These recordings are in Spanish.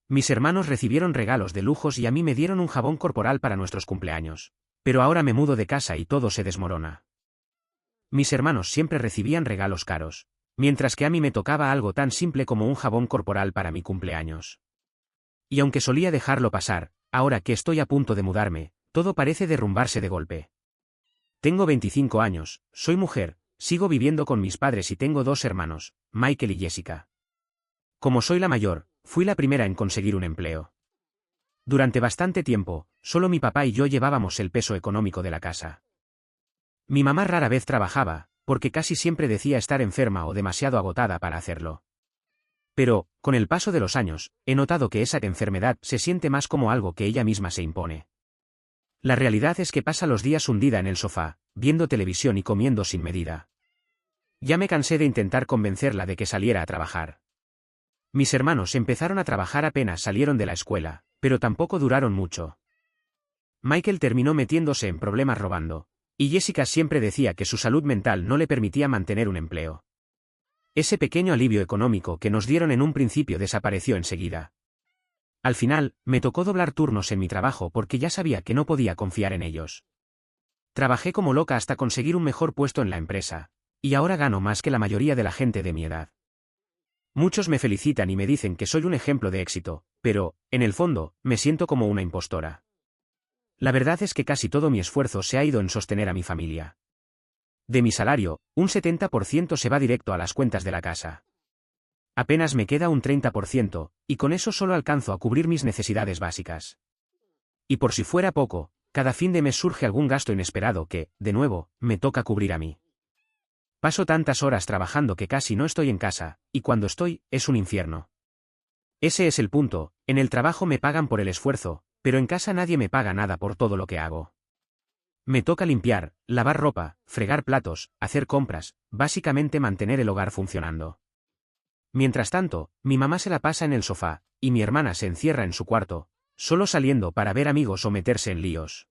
Mis hermanos recibieron regalos de lujos y a mí me dieron un jabón corporal para nuestros cumpleaños. Pero ahora me mudo de casa y todo se desmorona. Mis hermanos siempre recibían regalos caros, mientras que a mí me tocaba algo tan simple como un jabón corporal para mi cumpleaños. Y aunque solía dejarlo pasar, ahora que estoy a punto de mudarme, todo parece derrumbarse de golpe. Tengo 25 años, soy mujer, sigo viviendo con mis padres y tengo dos hermanos, Michael y Jessica. Como soy la mayor, fui la primera en conseguir un empleo. Durante bastante tiempo, solo mi papá y yo llevábamos el peso económico de la casa. Mi mamá rara vez trabajaba, porque casi siempre decía estar enferma o demasiado agotada para hacerlo. Pero, con el paso de los años, he notado que esa enfermedad se siente más como algo que ella misma se impone. La realidad es que pasa los días hundida en el sofá, viendo televisión y comiendo sin medida. Ya me cansé de intentar convencerla de que saliera a trabajar. Mis hermanos empezaron a trabajar apenas salieron de la escuela, pero tampoco duraron mucho. Michael terminó metiéndose en problemas robando, y Jessica siempre decía que su salud mental no le permitía mantener un empleo. Ese pequeño alivio económico que nos dieron en un principio desapareció enseguida. Al final, me tocó doblar turnos en mi trabajo porque ya sabía que no podía confiar en ellos. Trabajé como loca hasta conseguir un mejor puesto en la empresa, y ahora gano más que la mayoría de la gente de mi edad. Muchos me felicitan y me dicen que soy un ejemplo de éxito, pero, en el fondo, me siento como una impostora. La verdad es que casi todo mi esfuerzo se ha ido en sostener a mi familia. De mi salario, un 70% se va directo a las cuentas de la casa. Apenas me queda un 30%, y con eso solo alcanzo a cubrir mis necesidades básicas. Y por si fuera poco, cada fin de mes surge algún gasto inesperado que, de nuevo, me toca cubrir a mí. Paso tantas horas trabajando que casi no estoy en casa, y cuando estoy, es un infierno. Ese es el punto, en el trabajo me pagan por el esfuerzo, pero en casa nadie me paga nada por todo lo que hago. Me toca limpiar, lavar ropa, fregar platos, hacer compras, básicamente mantener el hogar funcionando. Mientras tanto, mi mamá se la pasa en el sofá, y mi hermana se encierra en su cuarto, solo saliendo para ver amigos o meterse en líos.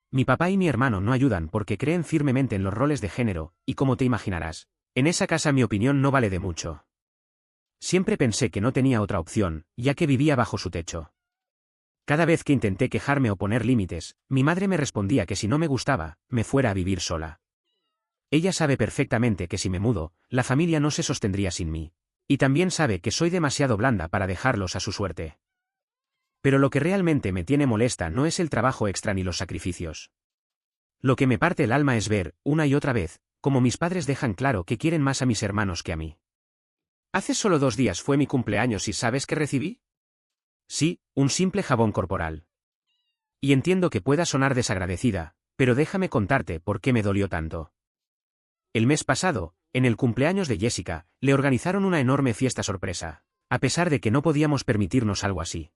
Mi papá y mi hermano no ayudan porque creen firmemente en los roles de género, y como te imaginarás, en esa casa mi opinión no vale de mucho. Siempre pensé que no tenía otra opción, ya que vivía bajo su techo. Cada vez que intenté quejarme o poner límites, mi madre me respondía que si no me gustaba, me fuera a vivir sola. Ella sabe perfectamente que si me mudo, la familia no se sostendría sin mí. Y también sabe que soy demasiado blanda para dejarlos a su suerte. Pero lo que realmente me tiene molesta no es el trabajo extra ni los sacrificios. Lo que me parte el alma es ver, una y otra vez, cómo mis padres dejan claro que quieren más a mis hermanos que a mí. Hace solo 2 días fue mi cumpleaños y ¿sabes qué recibí? Sí, un simple jabón corporal. Y entiendo que pueda sonar desagradecida, pero déjame contarte por qué me dolió tanto. El mes pasado, en el cumpleaños de Jessica, le organizaron una enorme fiesta sorpresa, a pesar de que no podíamos permitirnos algo así.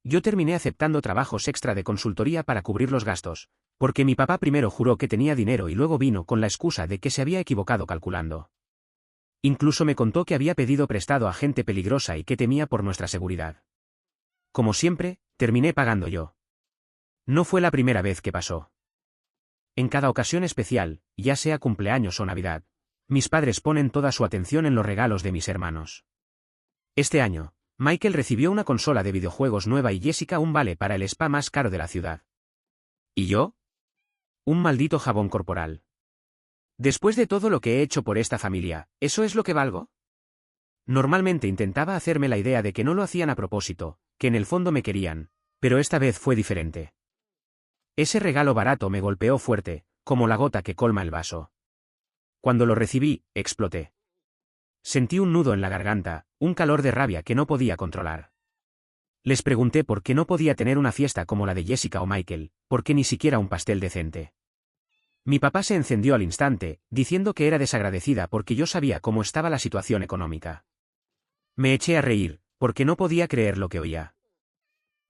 Yo terminé aceptando trabajos extra de consultoría para cubrir los gastos, porque mi papá primero juró que tenía dinero y luego vino con la excusa de que se había equivocado calculando. Incluso me contó que había pedido prestado a gente peligrosa y que temía por nuestra seguridad. Como siempre, terminé pagando yo. No fue la primera vez que pasó. En cada ocasión especial, ya sea cumpleaños o Navidad, mis padres ponen toda su atención en los regalos de mis hermanos. Este año, Michael recibió una consola de videojuegos nueva y Jessica un vale para el spa más caro de la ciudad. ¿Y yo? Un maldito jabón corporal. Después de todo lo que he hecho por esta familia, ¿eso es lo que valgo? Normalmente intentaba hacerme la idea de que no lo hacían a propósito, que en el fondo me querían, pero esta vez fue diferente. Ese regalo barato me golpeó fuerte, como la gota que colma el vaso. Cuando lo recibí, exploté. Sentí un nudo en la garganta, un calor de rabia que no podía controlar. Les pregunté por qué no podía tener una fiesta como la de Jessica o Michael, por qué ni siquiera un pastel decente. Mi papá se encendió al instante, diciendo que era desagradecida porque yo sabía cómo estaba la situación económica. Me eché a reír, porque no podía creer lo que oía.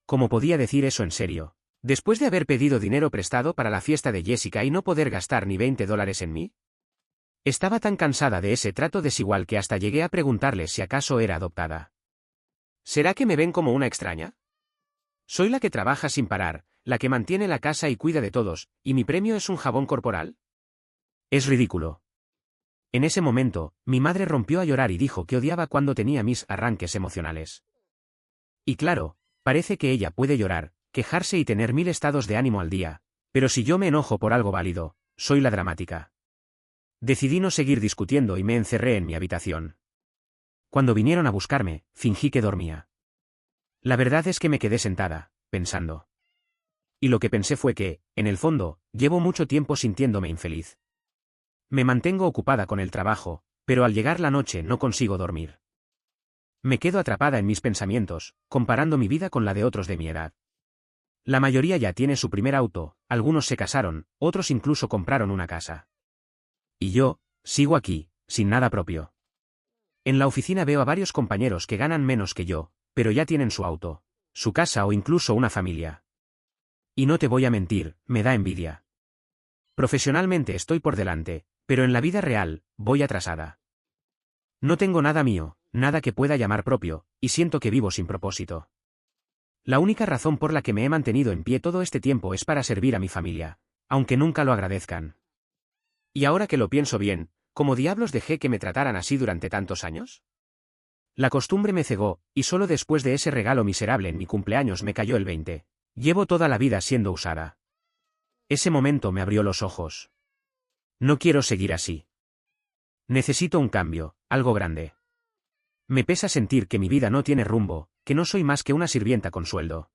¿Cómo podía decir eso en serio? ¿Después de haber pedido dinero prestado para la fiesta de Jessica y no poder gastar ni $20 en mí? Estaba tan cansada de ese trato desigual que hasta llegué a preguntarles si acaso era adoptada. ¿Será que me ven como una extraña? Soy la que trabaja sin parar, la que mantiene la casa y cuida de todos, ¿y mi premio es un jabón corporal? Es ridículo. En ese momento, mi madre rompió a llorar y dijo que odiaba cuando tenía mis arranques emocionales. Y claro, parece que ella puede llorar, quejarse y tener 1000 estados de ánimo al día, pero si yo me enojo por algo válido, soy la dramática. Decidí no seguir discutiendo y me encerré en mi habitación. Cuando vinieron a buscarme, fingí que dormía. La verdad es que me quedé sentada, pensando. Y lo que pensé fue que, en el fondo, llevo mucho tiempo sintiéndome infeliz. Me mantengo ocupada con el trabajo, pero al llegar la noche no consigo dormir. Me quedo atrapada en mis pensamientos, comparando mi vida con la de otros de mi edad. La mayoría ya tiene su primer auto, algunos se casaron, otros incluso compraron una casa. Y yo, sigo aquí, sin nada propio. En la oficina veo a varios compañeros que ganan menos que yo, pero ya tienen su auto, su casa o incluso una familia. Y no te voy a mentir, me da envidia. Profesionalmente estoy por delante, pero en la vida real, voy atrasada. No tengo nada mío, nada que pueda llamar propio, y siento que vivo sin propósito. La única razón por la que me he mantenido en pie todo este tiempo es para servir a mi familia, aunque nunca lo agradezcan. Y ahora que lo pienso bien, ¿cómo diablos dejé que me trataran así durante tantos años? La costumbre me cegó, y solo después de ese regalo miserable en mi cumpleaños me cayó el 20. Llevo toda la vida siendo usada. Ese momento me abrió los ojos. No quiero seguir así. Necesito un cambio, algo grande. Me pesa sentir que mi vida no tiene rumbo, que no soy más que una sirvienta con sueldo.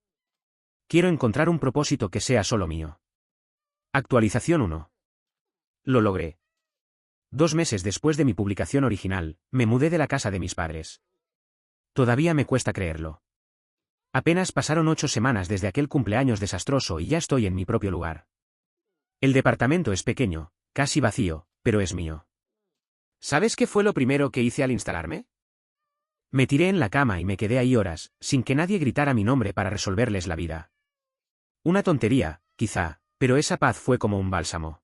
Quiero encontrar un propósito que sea solo mío. Actualización 1. Lo logré. 2 meses después de mi publicación original, me mudé de la casa de mis padres. Todavía me cuesta creerlo. Apenas pasaron 8 semanas desde aquel cumpleaños desastroso y ya estoy en mi propio lugar. El departamento es pequeño, casi vacío, pero es mío. ¿Sabes qué fue lo primero que hice al instalarme? Me tiré en la cama y me quedé ahí horas, sin que nadie gritara mi nombre para resolverles la vida. Una tontería, quizá, pero esa paz fue como un bálsamo.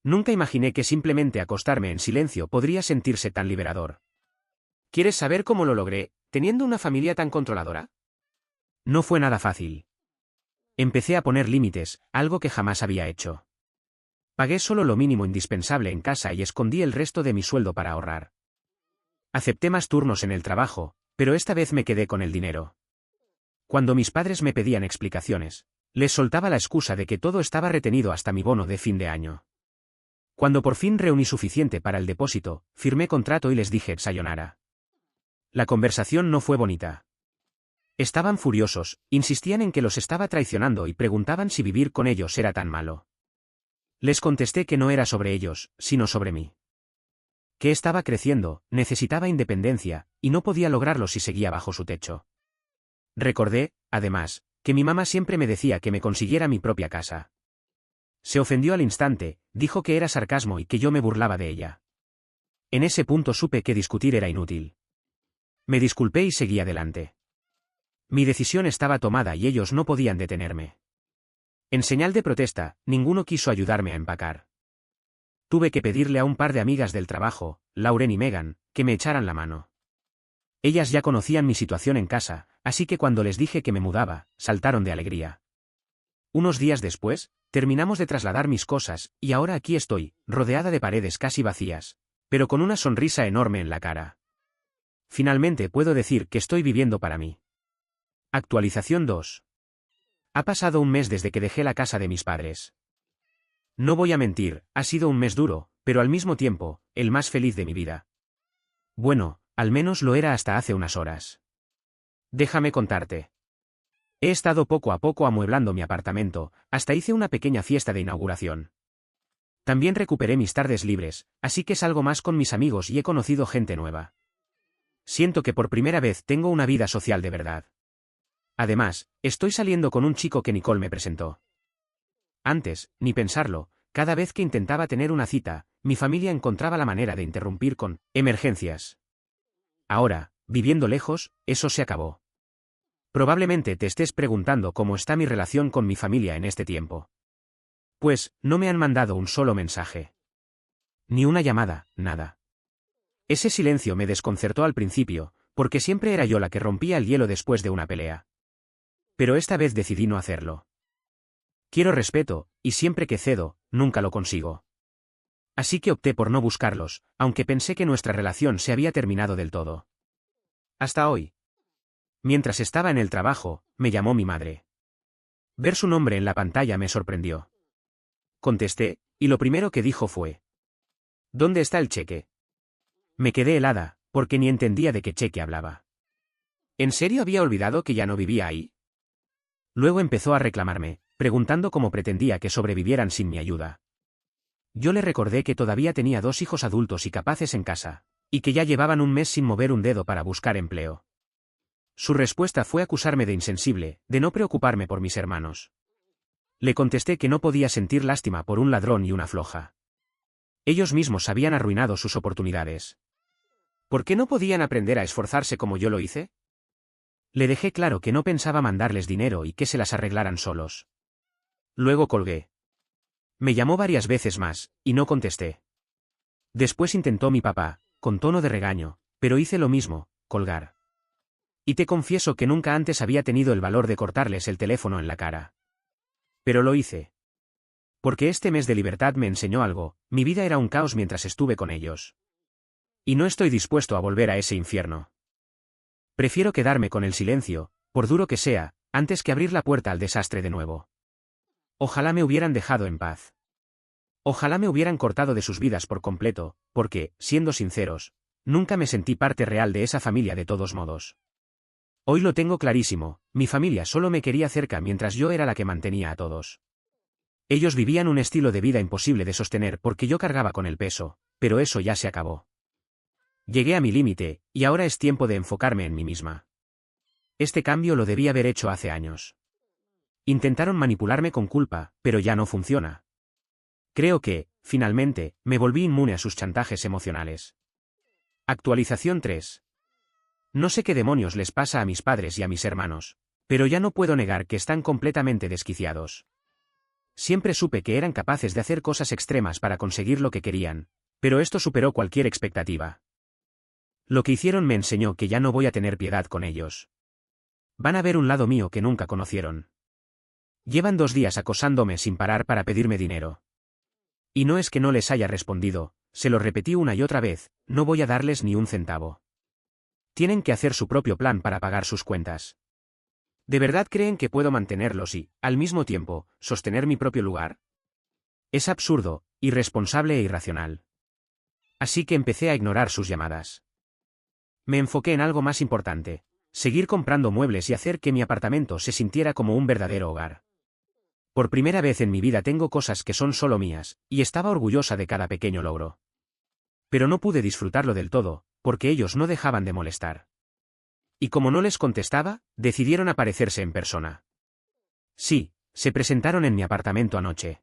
Nunca imaginé que simplemente acostarme en silencio podría sentirse tan liberador. ¿Quieres saber cómo lo logré, teniendo una familia tan controladora? No fue nada fácil. Empecé a poner límites, algo que jamás había hecho. Pagué solo lo mínimo indispensable en casa y escondí el resto de mi sueldo para ahorrar. Acepté más turnos en el trabajo, pero esta vez me quedé con el dinero. Cuando mis padres me pedían explicaciones, les soltaba la excusa de que todo estaba retenido hasta mi bono de fin de año. Cuando por fin reuní suficiente para el depósito, firmé contrato y les dije sayonara. La conversación no fue bonita. Estaban furiosos, insistían en que los estaba traicionando y preguntaban si vivir con ellos era tan malo. Les contesté que no era sobre ellos, sino sobre mí. Que estaba creciendo, necesitaba independencia, y no podía lograrlo si seguía bajo su techo. Recordé, además, que mi mamá siempre me decía que me consiguiera mi propia casa. Se ofendió al instante, dijo que era sarcasmo y que yo me burlaba de ella. En ese punto supe que discutir era inútil. Me disculpé y seguí adelante. Mi decisión estaba tomada y ellos no podían detenerme. En señal de protesta, ninguno quiso ayudarme a empacar. Tuve que pedirle a un par de amigas del trabajo, Lauren y Megan, que me echaran la mano. Ellas ya conocían mi situación en casa, así que cuando les dije que me mudaba, saltaron de alegría. Unos días después, terminamos de trasladar mis cosas, y ahora aquí estoy, rodeada de paredes casi vacías, pero con una sonrisa enorme en la cara. Finalmente puedo decir que estoy viviendo para mí. Actualización 2. Ha pasado un mes desde que dejé la casa de mis padres. No voy a mentir, ha sido un mes duro, pero al mismo tiempo, el más feliz de mi vida. Bueno, al menos lo era hasta hace unas horas. Déjame contarte. He estado poco a poco amueblando mi apartamento, hasta hice una pequeña fiesta de inauguración. También recuperé mis tardes libres, así que salgo más con mis amigos y he conocido gente nueva. Siento que por primera vez tengo una vida social de verdad. Además, estoy saliendo con un chico que Nicole me presentó. Antes, ni pensarlo, cada vez que intentaba tener una cita, mi familia encontraba la manera de interrumpir con emergencias. Ahora, viviendo lejos, eso se acabó. Probablemente te estés preguntando cómo está mi relación con mi familia en este tiempo. Pues, no me han mandado un solo mensaje. Ni una llamada, nada. Ese silencio me desconcertó al principio, porque siempre era yo la que rompía el hielo después de una pelea. Pero esta vez decidí no hacerlo. Quiero respeto, y siempre que cedo, nunca lo consigo. Así que opté por no buscarlos, aunque pensé que nuestra relación se había terminado del todo. Hasta hoy. Mientras estaba en el trabajo, me llamó mi madre. Ver su nombre en la pantalla me sorprendió. Contesté, y lo primero que dijo fue: ¿Dónde está el cheque? Me quedé helada, porque ni entendía de qué cheque hablaba. ¿En serio había olvidado que ya no vivía ahí? Luego empezó a reclamarme, preguntando cómo pretendía que sobrevivieran sin mi ayuda. Yo le recordé que todavía tenía 2 hijos adultos y capaces en casa, y que ya llevaban un mes sin mover un dedo para buscar empleo. Su respuesta fue acusarme de insensible, de no preocuparme por mis hermanos. Le contesté que no podía sentir lástima por un ladrón y una floja. Ellos mismos habían arruinado sus oportunidades. ¿Por qué no podían aprender a esforzarse como yo lo hice? Le dejé claro que no pensaba mandarles dinero y que se las arreglaran solos. Luego colgué. Me llamó varias veces más, y no contesté. Después intentó mi papá, con tono de regaño, pero hice lo mismo, colgar. Y te confieso que nunca antes había tenido el valor de cortarles el teléfono en la cara. Pero lo hice. Porque este mes de libertad me enseñó algo, mi vida era un caos mientras estuve con ellos. Y no estoy dispuesto a volver a ese infierno. Prefiero quedarme con el silencio, por duro que sea, antes que abrir la puerta al desastre de nuevo. Ojalá me hubieran dejado en paz. Ojalá me hubieran cortado de sus vidas por completo, porque, siendo sinceros, nunca me sentí parte real de esa familia de todos modos. Hoy lo tengo clarísimo, mi familia solo me quería cerca mientras yo era la que mantenía a todos. Ellos vivían un estilo de vida imposible de sostener porque yo cargaba con el peso, pero eso ya se acabó. Llegué a mi límite, y ahora es tiempo de enfocarme en mí misma. Este cambio lo debí haber hecho hace años. Intentaron manipularme con culpa, pero ya no funciona. Creo que, finalmente, me volví inmune a sus chantajes emocionales. Actualización 3. No sé qué demonios les pasa a mis padres y a mis hermanos, pero ya no puedo negar que están completamente desquiciados. Siempre supe que eran capaces de hacer cosas extremas para conseguir lo que querían, pero esto superó cualquier expectativa. Lo que hicieron me enseñó que ya no voy a tener piedad con ellos. Van a ver un lado mío que nunca conocieron. Llevan 2 días acosándome sin parar para pedirme dinero. Y no es que no les haya respondido, se lo repetí una y otra vez, no voy a darles ni un centavo. Tienen que hacer su propio plan para pagar sus cuentas. ¿De verdad creen que puedo mantenerlos y, al mismo tiempo, sostener mi propio lugar? Es absurdo, irresponsable e irracional. Así que empecé a ignorar sus llamadas. Me enfoqué en algo más importante: seguir comprando muebles y hacer que mi apartamento se sintiera como un verdadero hogar. Por primera vez en mi vida tengo cosas que son solo mías, y estaba orgullosa de cada pequeño logro. Pero no pude disfrutarlo del todo, porque ellos no dejaban de molestar. Y como no les contestaba, decidieron aparecerse en persona. Sí, se presentaron en mi apartamento anoche.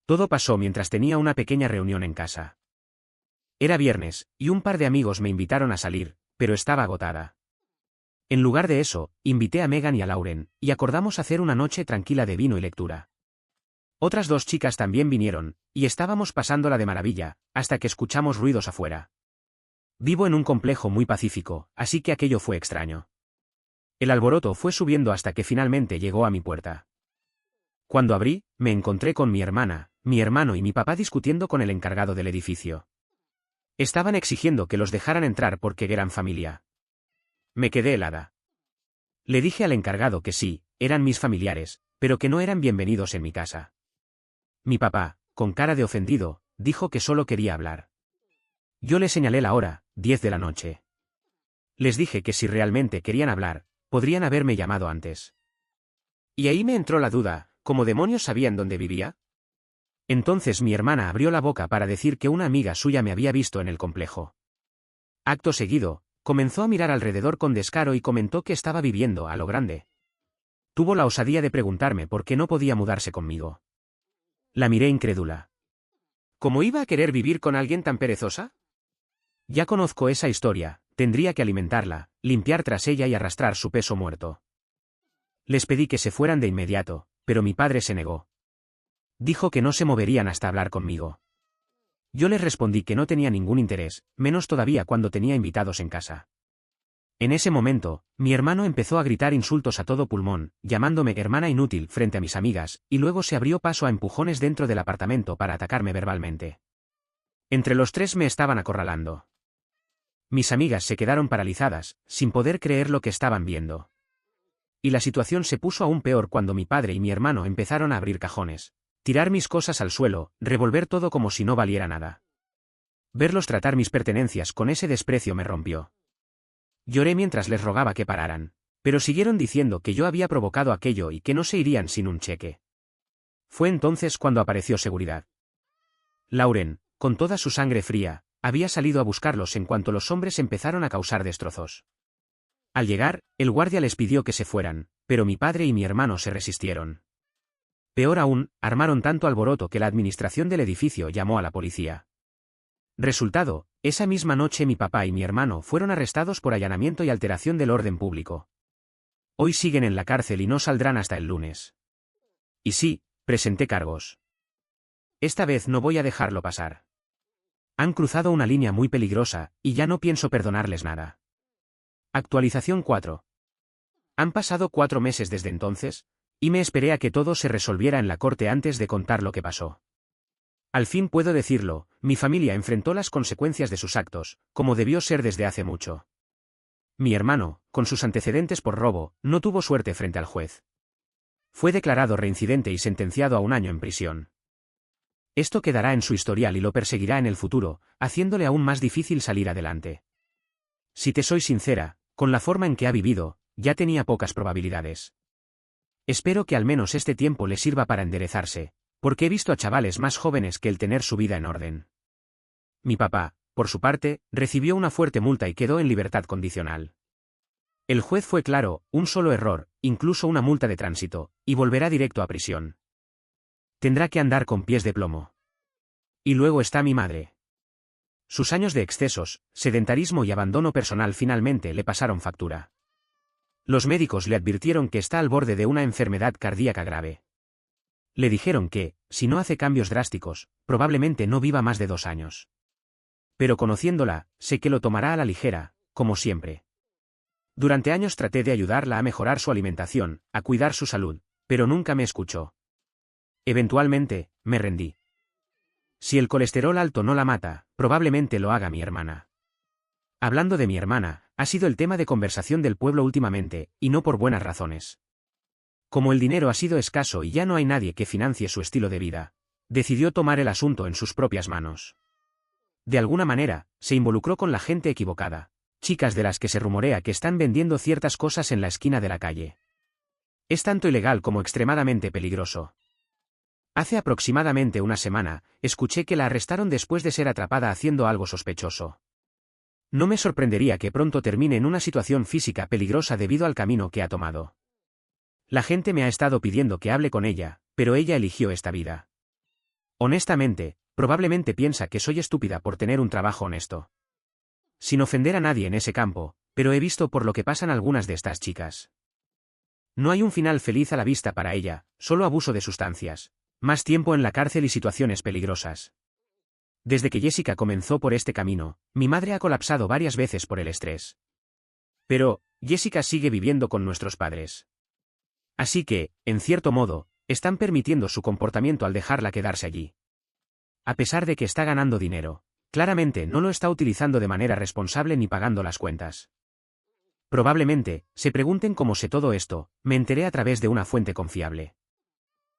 Todo pasó mientras tenía una pequeña reunión en casa. Era viernes, y un par de amigos me invitaron a salir, pero estaba agotada. En lugar de eso, invité a Megan y a Lauren, y acordamos hacer una noche tranquila de vino y lectura. Otras 2 chicas también vinieron, y estábamos pasándola de maravilla, hasta que escuchamos ruidos afuera. Vivo en un complejo muy pacífico, así que aquello fue extraño. El alboroto fue subiendo hasta que finalmente llegó a mi puerta. Cuando abrí, me encontré con mi hermana, mi hermano y mi papá discutiendo con el encargado del edificio. Estaban exigiendo que los dejaran entrar porque eran familia. Me quedé helada. Le dije al encargado que sí, eran mis familiares, pero que no eran bienvenidos en mi casa. Mi papá, con cara de ofendido, dijo que solo quería hablar. Yo le señalé la hora, 10 de la noche. Les dije que si realmente querían hablar, podrían haberme llamado antes. Y ahí me entró la duda, ¿cómo demonios sabían dónde vivía? Entonces mi hermana abrió la boca para decir que una amiga suya me había visto en el complejo. Acto seguido, comenzó a mirar alrededor con descaro y comentó que estaba viviendo a lo grande. Tuvo la osadía de preguntarme por qué no podía mudarse conmigo. La miré incrédula. ¿Cómo iba a querer vivir con alguien tan perezosa? Ya conozco esa historia, tendría que alimentarla, limpiar tras ella y arrastrar su peso muerto. Les pedí que se fueran de inmediato, pero mi padre se negó. Dijo que no se moverían hasta hablar conmigo. Yo les respondí que no tenía ningún interés, menos todavía cuando tenía invitados en casa. En ese momento, mi hermano empezó a gritar insultos a todo pulmón, llamándome hermana inútil frente a mis amigas, y luego se abrió paso a empujones dentro del apartamento para atacarme verbalmente. Entre los 3 me estaban acorralando. Mis amigas se quedaron paralizadas, sin poder creer lo que estaban viendo. Y la situación se puso aún peor cuando mi padre y mi hermano empezaron a abrir cajones, tirar mis cosas al suelo, revolver todo como si no valiera nada. Verlos tratar mis pertenencias con ese desprecio me rompió. Lloré mientras les rogaba que pararan, pero siguieron diciendo que yo había provocado aquello y que no se irían sin un cheque. Fue entonces cuando apareció seguridad. Lauren, con toda su sangre fría, había salido a buscarlos en cuanto los hombres empezaron a causar destrozos. Al llegar, el guardia les pidió que se fueran, pero mi padre y mi hermano se resistieron. Peor aún, armaron tanto alboroto que la administración del edificio llamó a la policía. Resultado, esa misma noche mi papá y mi hermano fueron arrestados por allanamiento y alteración del orden público. Hoy siguen en la cárcel y no saldrán hasta el lunes. Y sí, presenté cargos. Esta vez no voy a dejarlo pasar. Han cruzado una línea muy peligrosa, y ya no pienso perdonarles nada. Actualización 4. Han pasado 4 meses desde entonces, y me esperé a que todo se resolviera en la corte antes de contar lo que pasó. Al fin puedo decirlo, mi familia enfrentó las consecuencias de sus actos, como debió ser desde hace mucho. Mi hermano, con sus antecedentes por robo, no tuvo suerte frente al juez. Fue declarado reincidente y sentenciado a 1 año en prisión. Esto quedará en su historial y lo perseguirá en el futuro, haciéndole aún más difícil salir adelante. Si te soy sincera, con la forma en que ha vivido, ya tenía pocas probabilidades. Espero que al menos este tiempo le sirva para enderezarse, porque he visto a chavales más jóvenes que el tener su vida en orden. Mi papá, por su parte, recibió una fuerte multa y quedó en libertad condicional. El juez fue claro, un solo error, incluso una multa de tránsito, y volverá directo a prisión. Tendrá que andar con pies de plomo. Y luego está mi madre. Sus años de excesos, sedentarismo y abandono personal finalmente le pasaron factura. Los médicos le advirtieron que está al borde de una enfermedad cardíaca grave. Le dijeron que, si no hace cambios drásticos, probablemente no viva más de 2 años. Pero conociéndola, sé que lo tomará a la ligera, como siempre. Durante años traté de ayudarla a mejorar su alimentación, a cuidar su salud, pero nunca me escuchó. Eventualmente, me rendí. Si el colesterol alto no la mata, probablemente lo haga mi hermana. Hablando de mi hermana, ha sido el tema de conversación del pueblo últimamente, y no por buenas razones. Como el dinero ha sido escaso y ya no hay nadie que financie su estilo de vida, decidió tomar el asunto en sus propias manos. De alguna manera, se involucró con la gente equivocada, chicas de las que se rumorea que están vendiendo ciertas cosas en la esquina de la calle. Es tanto ilegal como extremadamente peligroso. Hace aproximadamente 1 semana, escuché que la arrestaron después de ser atrapada haciendo algo sospechoso. No me sorprendería que pronto termine en una situación física peligrosa debido al camino que ha tomado. La gente me ha estado pidiendo que hable con ella, pero ella eligió esta vida. Honestamente, probablemente piensa que soy estúpida por tener un trabajo honesto. Sin ofender a nadie en ese campo, pero he visto por lo que pasan algunas de estas chicas. No hay un final feliz a la vista para ella, solo abuso de sustancias, más tiempo en la cárcel y situaciones peligrosas. Desde que Jessica comenzó por este camino, mi madre ha colapsado varias veces por el estrés. Pero, Jessica sigue viviendo con nuestros padres. Así que, en cierto modo, están permitiendo su comportamiento al dejarla quedarse allí. A pesar de que está ganando dinero, claramente no lo está utilizando de manera responsable ni pagando las cuentas. Probablemente, se pregunten cómo sé todo esto, me enteré a través de una fuente confiable.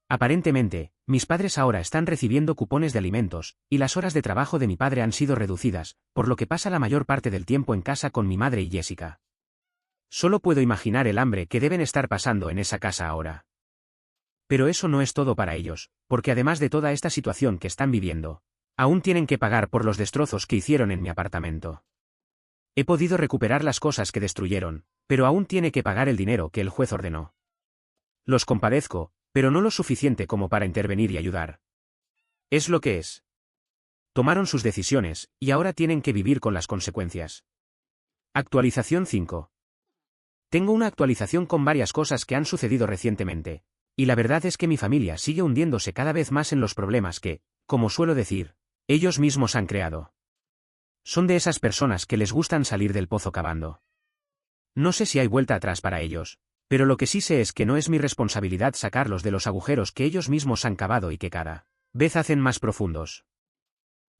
Aparentemente, mis padres ahora están recibiendo cupones de alimentos, y las horas de trabajo de mi padre han sido reducidas, por lo que pasa la mayor parte del tiempo en casa con mi madre y Jessica. Solo puedo imaginar el hambre que deben estar pasando en esa casa ahora. Pero eso no es todo para ellos, porque además de toda esta situación que están viviendo, aún tienen que pagar por los destrozos que hicieron en mi apartamento. He podido recuperar las cosas que destruyeron, pero aún tiene que pagar el dinero que el juez ordenó. Los compadezco, pero no lo suficiente como para intervenir y ayudar. Es lo que es. Tomaron sus decisiones, y ahora tienen que vivir con las consecuencias. Actualización 5. Tengo una actualización con varias cosas que han sucedido recientemente, y la verdad es que mi familia sigue hundiéndose cada vez más en los problemas que, como suelo decir, ellos mismos han creado. Son de esas personas que les gustan salir del pozo cavando. No sé si hay vuelta atrás para ellos, pero lo que sí sé es que no es mi responsabilidad sacarlos de los agujeros que ellos mismos han cavado y que cada vez hacen más profundos.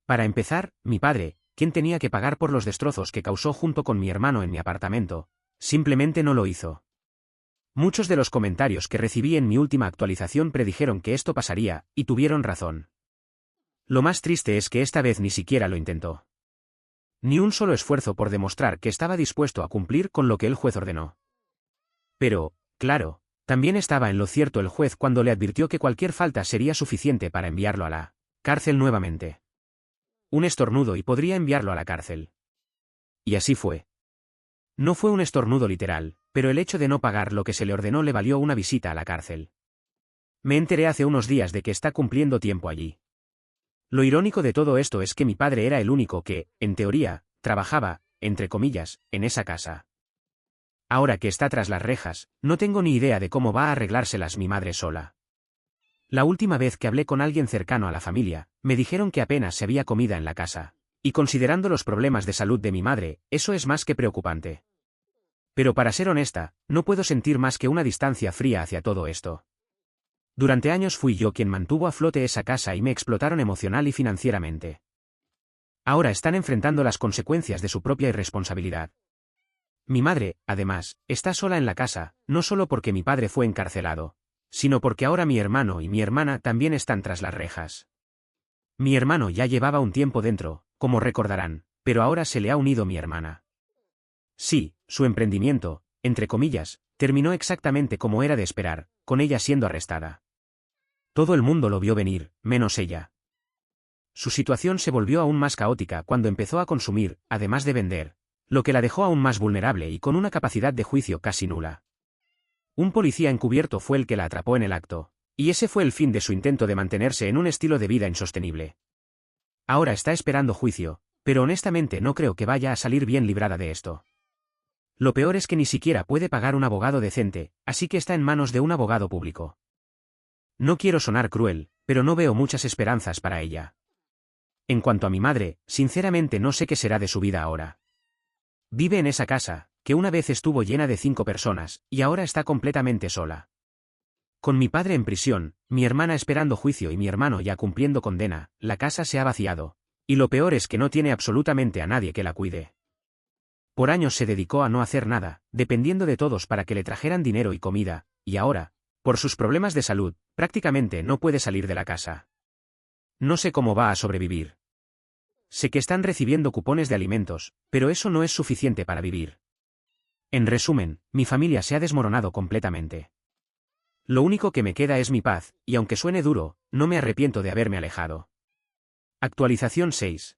Para empezar, mi padre, quién tenía que pagar por los destrozos que causó junto con mi hermano en mi apartamento, simplemente no lo hizo. Muchos de los comentarios que recibí en mi última actualización predijeron que esto pasaría, y tuvieron razón. Lo más triste es que esta vez ni siquiera lo intentó. Ni un solo esfuerzo por demostrar que estaba dispuesto a cumplir con lo que el juez ordenó. Pero, claro, también estaba en lo cierto el juez cuando le advirtió que cualquier falta sería suficiente para enviarlo a la cárcel nuevamente. Un estornudo y podría enviarlo a la cárcel. Y así fue. No fue un estornudo literal, pero el hecho de no pagar lo que se le ordenó le valió una visita a la cárcel. Me enteré hace unos días de que está cumpliendo tiempo allí. Lo irónico de todo esto es que mi padre era el único que, en teoría, trabajaba, entre comillas, en esa casa. Ahora que está tras las rejas, no tengo ni idea de cómo va a arreglárselas mi madre sola. La última vez que hablé con alguien cercano a la familia, me dijeron que apenas se había comida en la casa. Y considerando los problemas de salud de mi madre, eso es más que preocupante. Pero para ser honesta, no puedo sentir más que una distancia fría hacia todo esto. Durante años fui yo quien mantuvo a flote esa casa y me explotaron emocional y financieramente. Ahora están enfrentando las consecuencias de su propia irresponsabilidad. Mi madre, además, está sola en la casa, no solo porque mi padre fue encarcelado, sino porque ahora mi hermano y mi hermana también están tras las rejas. Mi hermano ya llevaba un tiempo dentro, como recordarán, pero ahora se le ha unido mi hermana. Sí, su emprendimiento, entre comillas, terminó exactamente como era de esperar, con ella siendo arrestada. Todo el mundo lo vio venir, menos ella. Su situación se volvió aún más caótica cuando empezó a consumir, además de vender, lo que la dejó aún más vulnerable y con una capacidad de juicio casi nula. Un policía encubierto fue el que la atrapó en el acto, y ese fue el fin de su intento de mantenerse en un estilo de vida insostenible. Ahora está esperando juicio, pero honestamente no creo que vaya a salir bien librada de esto. Lo peor es que ni siquiera puede pagar un abogado decente, así que está en manos de un abogado público. No quiero sonar cruel, pero no veo muchas esperanzas para ella. En cuanto a mi madre, sinceramente no sé qué será de su vida ahora. Vive en esa casa, que una vez estuvo llena de 5 personas, y ahora está completamente sola. Con mi padre en prisión, mi hermana esperando juicio y mi hermano ya cumpliendo condena, la casa se ha vaciado. Y lo peor es que no tiene absolutamente a nadie que la cuide. Por años se dedicó a no hacer nada, dependiendo de todos para que le trajeran dinero y comida, y ahora, por sus problemas de salud, prácticamente no puede salir de la casa. No sé cómo va a sobrevivir. Sé que están recibiendo cupones de alimentos, pero eso no es suficiente para vivir. En resumen, mi familia se ha desmoronado completamente. Lo único que me queda es mi paz, y aunque suene duro, no me arrepiento de haberme alejado. Actualización 6.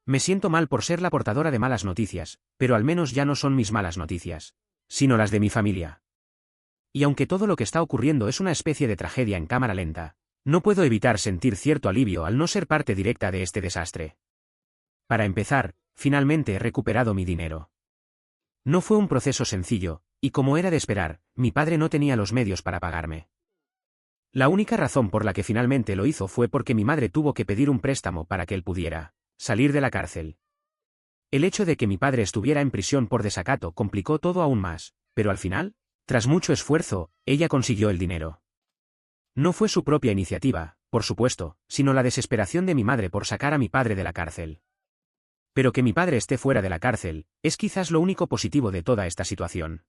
Me siento mal por ser la portadora de malas noticias, pero al menos ya no son mis malas noticias, sino las de mi familia. Y aunque todo lo que está ocurriendo es una especie de tragedia en cámara lenta, no puedo evitar sentir cierto alivio al no ser parte directa de este desastre. Para empezar, finalmente he recuperado mi dinero. No fue un proceso sencillo, y como era de esperar, mi padre no tenía los medios para pagarme. La única razón por la que finalmente lo hizo fue porque mi madre tuvo que pedir un préstamo para que él pudiera salir de la cárcel. El hecho de que mi padre estuviera en prisión por desacato complicó todo aún más, pero al final, tras mucho esfuerzo, ella consiguió el dinero. No fue su propia iniciativa, por supuesto, sino la desesperación de mi madre por sacar a mi padre de la cárcel. Pero que mi padre esté fuera de la cárcel, es quizás lo único positivo de toda esta situación.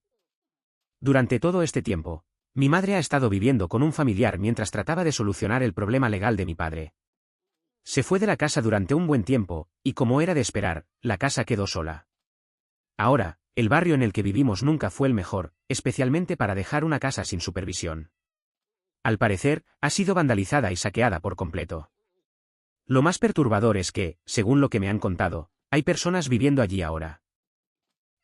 Durante todo este tiempo, mi madre ha estado viviendo con un familiar mientras trataba de solucionar el problema legal de mi padre. Se fue de la casa durante un buen tiempo, y como era de esperar, la casa quedó sola. Ahora, el barrio en el que vivimos nunca fue el mejor, especialmente para dejar una casa sin supervisión. Al parecer, ha sido vandalizada y saqueada por completo. Lo más perturbador es que, según lo que me han contado, hay personas viviendo allí ahora.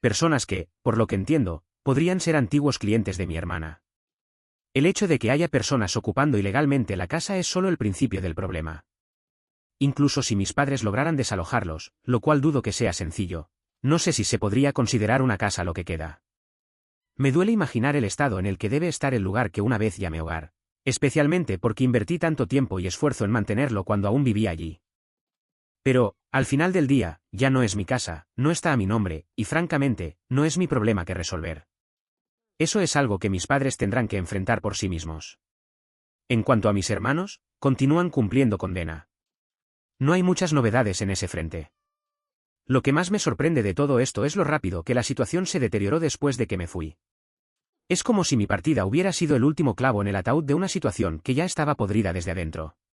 Personas que, por lo que entiendo, podrían ser antiguos clientes de mi hermana. El hecho de que haya personas ocupando ilegalmente la casa es solo el principio del problema. Incluso si mis padres lograran desalojarlos, lo cual dudo que sea sencillo, no sé si se podría considerar una casa lo que queda. Me duele imaginar el estado en el que debe estar el lugar que una vez llamé hogar, especialmente porque invertí tanto tiempo y esfuerzo en mantenerlo cuando aún vivía allí. Pero, al final del día, ya no es mi casa, no está a mi nombre, y francamente, no es mi problema que resolver. Eso es algo que mis padres tendrán que enfrentar por sí mismos. En cuanto a mis hermanos, continúan cumpliendo condena. No hay muchas novedades en ese frente. Lo que más me sorprende de todo esto es lo rápido que la situación se deterioró después de que me fui. Es como si mi partida hubiera sido el último clavo en el ataúd de una situación que ya estaba podrida desde adentro.